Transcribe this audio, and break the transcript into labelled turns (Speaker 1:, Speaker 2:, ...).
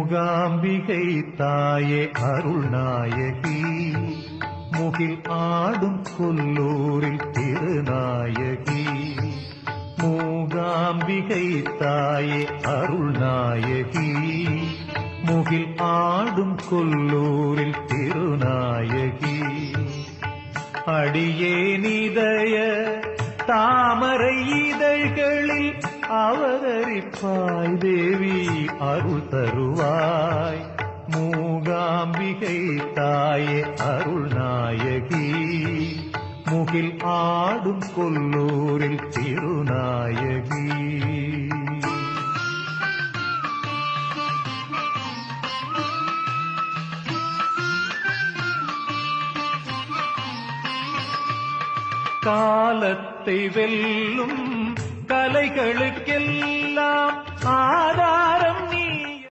Speaker 1: மூகாம்பிகை தாயே அருள்நாயகி முகில் ஆடும் கொல்லூரில் திருநாயகி. மூகாம்பிகை தாயே அருள்நாயகி முகில் ஆடும் கொல்லூரில் திருநாயகி. அடியே நிதய தாமரை இதழ்களில் அவதரிப்பாய் தேவி அருள் தருவாய். மூகாம்பிகை தாயே அருள்நாயகி முகில் ஆடும் கொல்லூரில் திருநாயகி. காலத்தை வெல்லும் கலைகளுக்கெல்லாம் ஆதாரம்